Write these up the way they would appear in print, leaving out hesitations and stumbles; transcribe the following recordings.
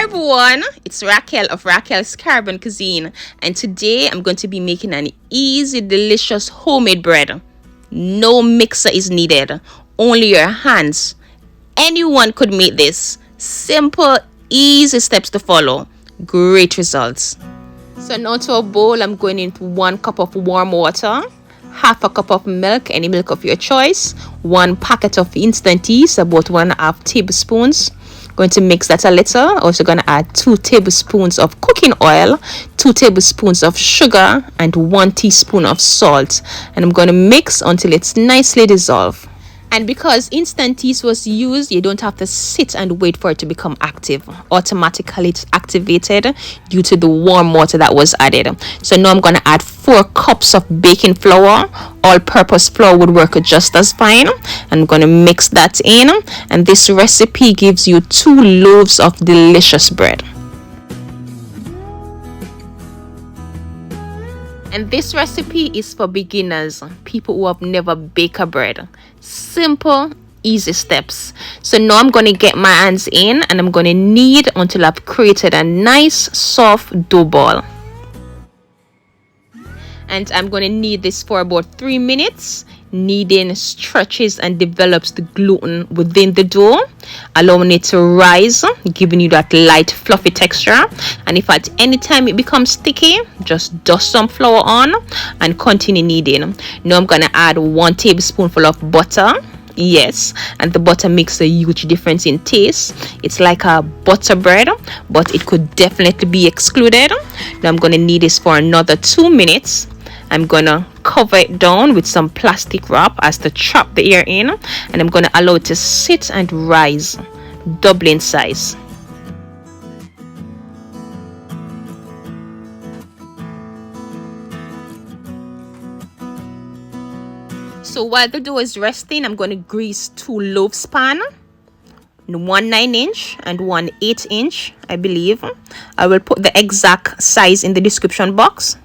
Hi everyone, it's Raquel of Raquel's Caribbean Cuisine, and today I'm going to be making an easy, delicious homemade bread. No mixer is needed, only your hands. Anyone could make this. Simple, easy steps to follow. Great results. So now to a bowl, I'm going into 1 cup of warm water, half a cup of milk, any milk of your choice, 1 packet of instant yeast, about 1.5 tablespoons. Going to mix that a little. Also going to add 2 tablespoons of cooking oil, 2 tablespoons of sugar, and 1 teaspoon of salt. And I'm going to mix until it's nicely dissolved. And because instant yeast was used, you don't have to sit and wait for it to become active. Automatically it's activated due to the warm water that was added. So now I'm going to add 4 cups of baking flour. All-purpose flour would work just as fine. I'm going to mix that in. And this recipe gives you 2 loaves of delicious bread. And this recipe is for beginners, people who have never baked a bread. Simple, easy steps. So now I'm going to get my hands in and I'm going to knead until I've created a nice soft dough ball. And I'm going to knead this for about 3 minutes. Kneading stretches and develops the gluten within the dough, allowing it to rise, giving you that light fluffy texture. And if at any time it becomes sticky, just dust some flour on and continue kneading. Now I'm going to add 1 tablespoonful of butter. Yes, and the butter makes a huge difference in taste. It's like a butter bread, but it could definitely be excluded. Now I'm going to knead this for another 2 minutes. I'm going to cover it down with some plastic wrap as to trap the air in, and I'm going to allow it to sit and rise, double in size. So while the dough is resting, I'm going to grease 2 loaves pan, 1 9-inch and 1 8-inch, I believe. I will put the exact size in the description box.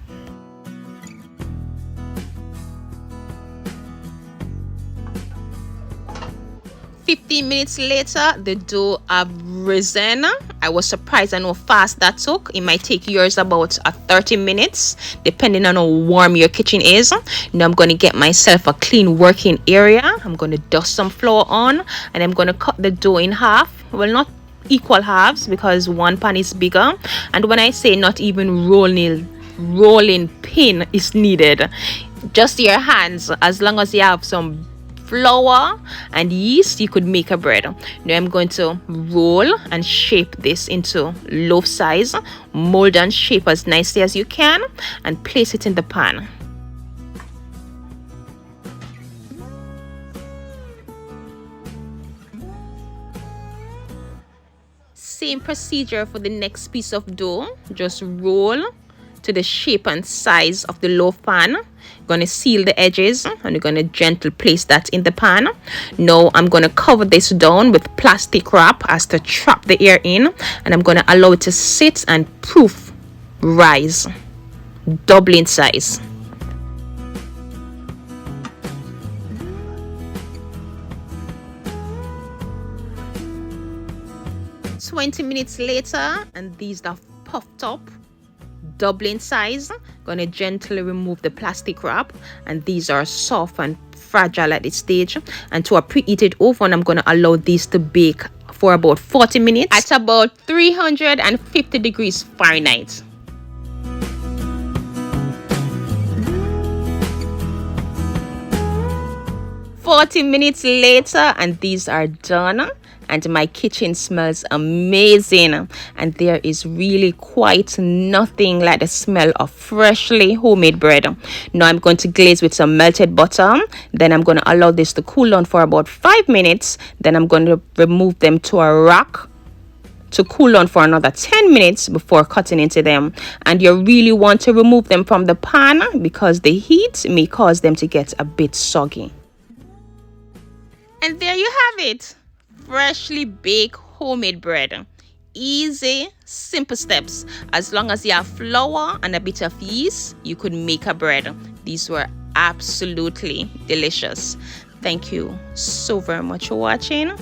15 minutes later, the dough have risen. I was surprised at how fast that took. It might take yours about 30 minutes, depending on how warm your kitchen is. Now I'm going to get myself a clean working area. I'm going to dust some flour on, and I'm going to cut the dough in half. Well, not equal halves, because 1 pan is bigger. And when I say not even rolling pin is needed, just your hands, as long as you have some flour and yeast, you could make a bread. Now I'm going to roll and shape this into loaf size, mold and shape as nicely as you can, and place it in the pan. Same procedure for the next piece of dough. Just roll to the shape and size of the loaf pan. Going to seal the edges, and you're going to gently place that in the pan. Now I'm going to cover this down with plastic wrap as to trap the air in, and I'm going to allow it to sit and poof, rise, double in size. "20 minutes later, and these are puffed up, double in size. Going to gently remove the plastic wrap, and these are soft and fragile at this stage. And to a preheated oven, I'm going to allow these to bake for about 40 minutes at about 350 degrees Fahrenheit. "40 minutes later, and these are done. And my kitchen smells amazing, and there is really quite nothing like the smell of freshly homemade bread. Now I'm going to glaze with some melted butter. Then I'm going to allow this to cool down for about 5 minutes. Then I'm going to remove them to a rack to cool down for another 10 minutes before cutting into them. And you really want to remove them from the pan because the heat may cause them to get a bit soggy. And there you have it. Freshly baked homemade bread. Easy, simple steps. As long as you have flour and a bit of yeast, you could make a bread. These were absolutely delicious. Thank you so very much for watching.